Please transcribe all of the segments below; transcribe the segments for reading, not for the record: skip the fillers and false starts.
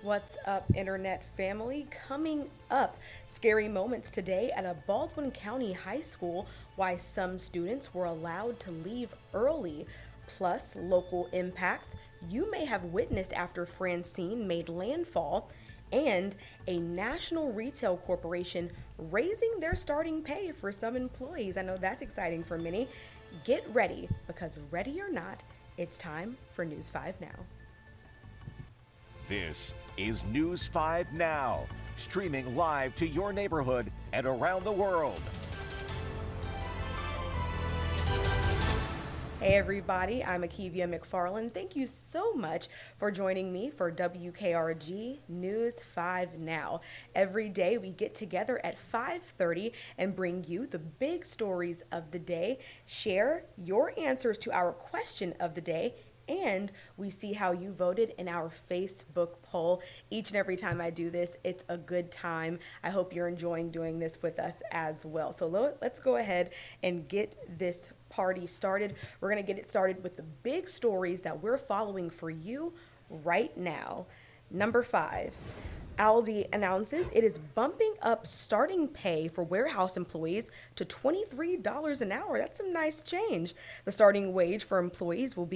What's up, Internet family? Coming up, scary moments today at a Baldwin County high school, why some students were allowed to leave early, plus local impacts you may have witnessed after Francine made landfall, and a national retail corporation raising their starting pay for some employees. I know that's exciting for many. Get ready, because ready or not, it's time for News 5 Now. This is News 5 Now, streaming live to your neighborhood and around the world. Hey everybody, I'm Akievia McFarland. Thank you so much for joining me for WKRG News 5 Now. Every day we get together at 5:30 and bring you the big stories of the day, share your answers to our question of the day, and we see how you voted in our Facebook poll. Each and every time I do this, it's a good time. I hope you're enjoying doing this with us as well. So let's go ahead and get this party started. We're going to get it started with the big stories that we're following for you right now. Number 5. Aldi announces it is bumping up starting pay for warehouse employees to $23 an hour. That's some nice change. The starting wage for store employees, will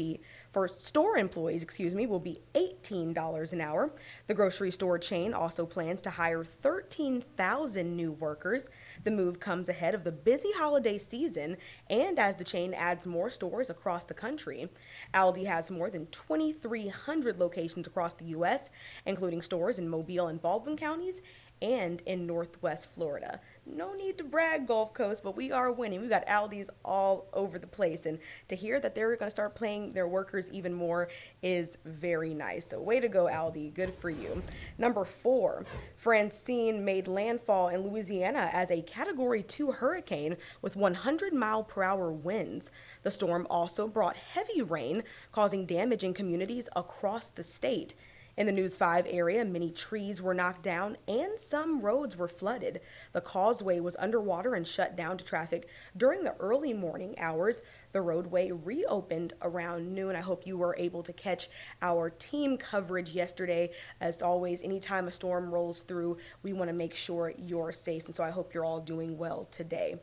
be $18 an hour. The grocery store chain also plans to hire 13,000 new workers. The move comes ahead of the busy holiday season and as the chain adds more stores across the country. Aldi has more than 2,300 locations across the U.S., including stores in Mobile and Baldwin counties and in Northwest Florida. No need to brag, Gulf Coast, but we are winning. We've got Aldi's all over the place, and to hear that they're going to start paying their workers even more is very nice. So way to go, Aldi. Good for you. Number 4, Francine made landfall in Louisiana as a Category 2 hurricane with 100-mile-per-hour winds. The storm also brought heavy rain, causing damage in communities across the state. In the News 5 area, many trees were knocked down and some roads were flooded. The causeway was underwater and shut down to traffic during the early morning hours. The roadway reopened around noon. I hope you were able to catch our team coverage yesterday. As always, anytime a storm rolls through, we want to make sure you're safe. And so I hope you're all doing well today.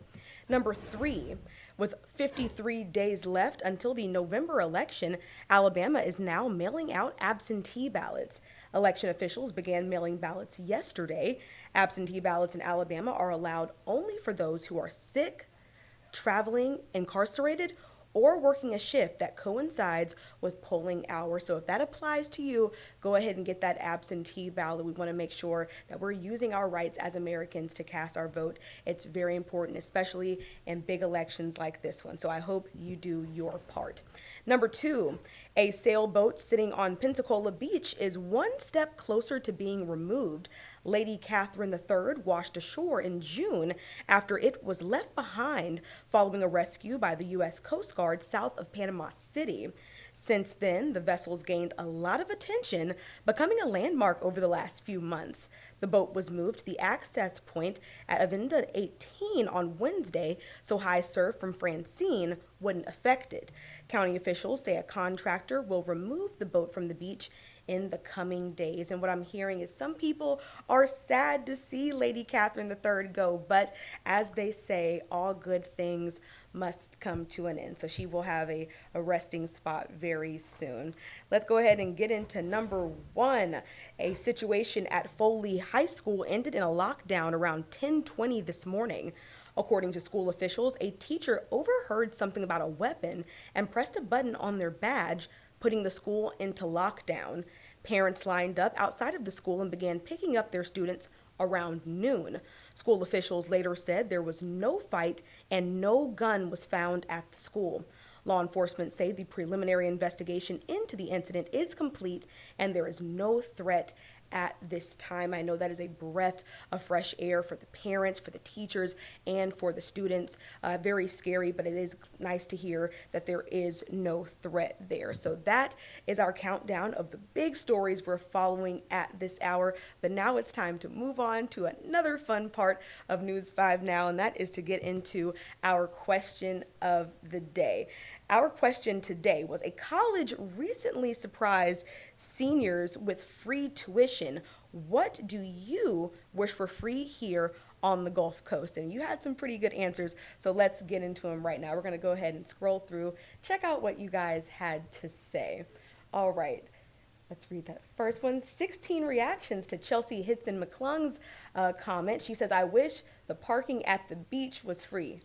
Number 3, with 53 days left until the November election, Alabama is now mailing out absentee ballots. Election officials began mailing ballots yesterday. Absentee ballots in Alabama are allowed only for those who are sick, traveling, incarcerated, or working a shift that coincides with polling hours. So if that applies to you, go ahead and get that absentee ballot. We want to make sure that we're using our rights as Americans to cast our vote. It's very important, especially in big elections like this one. So I hope you do your part. Number 2, a sailboat sitting on Pensacola Beach is one step closer to being removed. Lady Katherine III washed ashore in June after it was left behind following a rescue by the U.S. Coast Guard south of Panama City. Since then, the vessel's gained a lot of attention, becoming a landmark over the last few months. The boat was moved to the access point at Avenida 18 on Wednesday, so high surf from Francine wouldn't affect it. County officials say a contractor will remove the boat from the beach in the coming days. And what I'm hearing is some people are sad to see Lady Katherine III go, but as they say, all good things must come to an end. So she will have a resting spot very soon. Let's go ahead and get into number 1. A situation at Foley High School ended in a lockdown around 10:20 this morning. According to school officials, a teacher overheard something about a weapon and pressed a button on their badge, putting the school into lockdown. Parents lined up outside of the school and began picking up their students around noon. School officials later said there was no fight and no gun was found at the school. Law enforcement say the preliminary investigation into the incident is complete and there is no threat at this time. I know that is a breath of fresh air for the parents, for the teachers, and for the students. Very scary, but it is nice to hear that there is no threat there. So that is our countdown of the big stories we're following at this hour. But now it's time to move on to another fun part of News 5 Now, and that is to get into our question of the day. our question today was: a college recently surprised seniors with free tuition. What do you wish for free here on the Gulf Coast? And you had some pretty good answers, so let's get into them right now. We're going to go ahead and scroll through, check out what you guys had to say. All right. Let's read that first one. 16 reactions to Chelsea Hitson McClung's comment. She says, I wish the parking at the beach was free.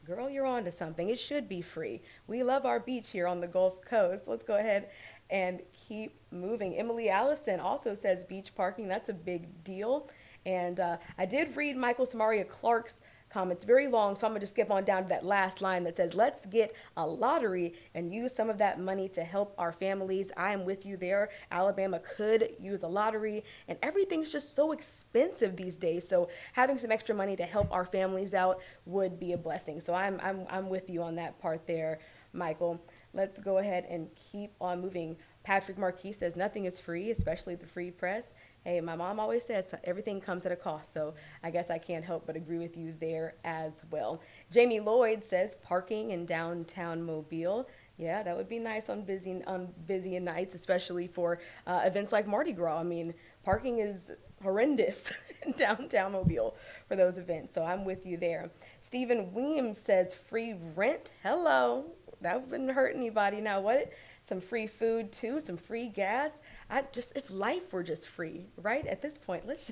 Girl, you're on to something. It should be free. We love our beach here on the Gulf Coast. Let's go ahead and keep moving. Emily Allison also says beach parking. That's a big deal. And I did read Michael Samaria Clark's comments, very long, so I'm going to just skip on down to that last line that says, let's get a lottery and use some of that money to help our families. I am with you there. Alabama could use a lottery, and everything's just so expensive these days, so having some extra money to help our families out would be a blessing. So I'm with you on that part there, Michael. Let's go ahead and keep on moving. Patrick Marquis says nothing is free, especially the free press. Hey, my mom always says everything comes at a cost, so I guess I can't help but agree with you there as well. Jamie Lloyd says parking in downtown Mobile. Yeah, that would be nice on busy nights, especially for events like Mardi Gras. I mean, parking is horrendous in downtown Mobile for those events, so I'm with you there. Stephen Weems says free rent. Hello, that wouldn't hurt anybody. Now what? Some free food too, some free gas. If life were just free, right? At this point, let's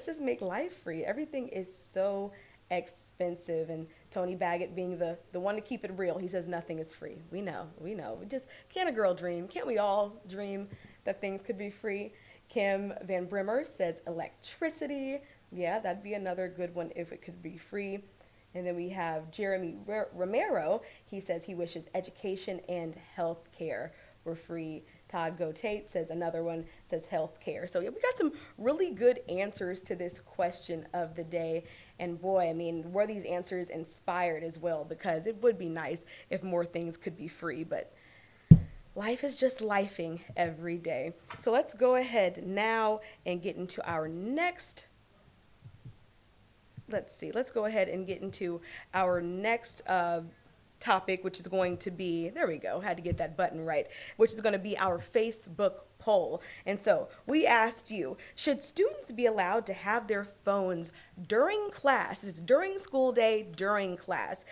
just make life free. Everything is so expensive. And Tony Baggett being the one to keep it real, he says nothing is free. We know. Can't a girl dream? Can't we all dream that things could be free? Kim Van Brimmer says electricity. Yeah, that'd be another good one if it could be free. And then we have Jeremy Romero. He says he wishes education and health care were free. Todd Gotate says another one, says health care. So yeah, we got some really good answers to this question of the day. And boy, I mean, were these answers inspired as well? Because it would be nice if more things could be free, but life is just lifing every day. So let's go ahead now and get into our next let's go ahead and get into our next topic, which is going to be, there we go, had to get that button right, which is going to be our Facebook poll. And so we asked you, should students be allowed to have their phones during class? This is during school day, during class.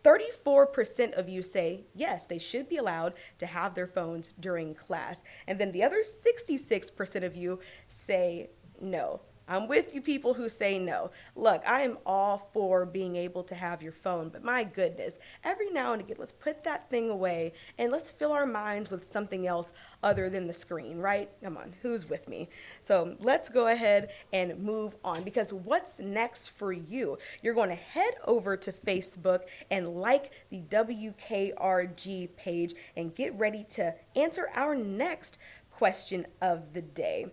34% of you say yes, they should be allowed to have their phones during class. And then the other 66% of you say no. I'm with you people who say no. Look, I am all for being able to have your phone, but my goodness, every now and again, let's put that thing away and let's fill our minds with something else other than the screen, right? Come on, who's with me? So let's go ahead and move on, because what's next for you? You're going to head over to Facebook and like the WKRG page and get ready to answer our next question of the day.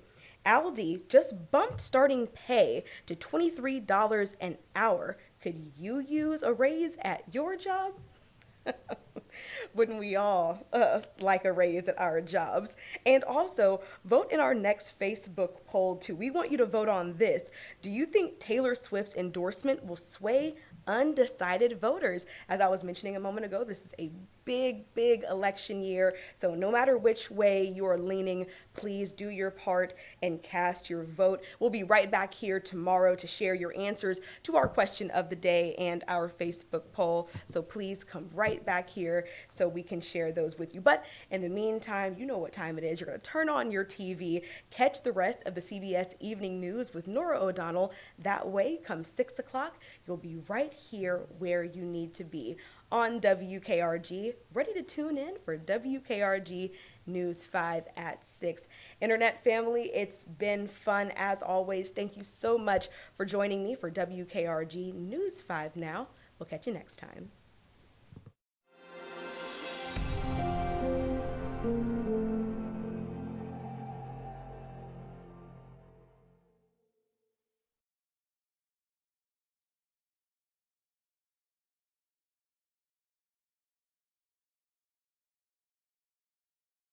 Aldi just bumped starting pay to $23 an hour. Could you use a raise at your job? Wouldn't we all like a raise at our jobs? And also, vote in our next Facebook poll too. We want you to vote on this. Do you think Taylor Swift's endorsement will sway undecided voters? As I was mentioning a moment ago, this is a big election year. So no matter which way you are leaning, please do your part and cast your vote. We'll be right back here tomorrow to share your answers to our question of the day and our Facebook poll. So please come right back here so we can share those with you. But in the meantime, you know what time it is. You're going to turn on your TV, catch the rest of the CBS Evening News with Nora O'Donnell. That way, come 6 o'clock, you'll be right here where you need to be on WKRG, ready to tune in for WKRG News 5 at 6. Internet family, it's been fun as always. Thank you so much for joining me for WKRG News 5 Now. We'll catch you next time.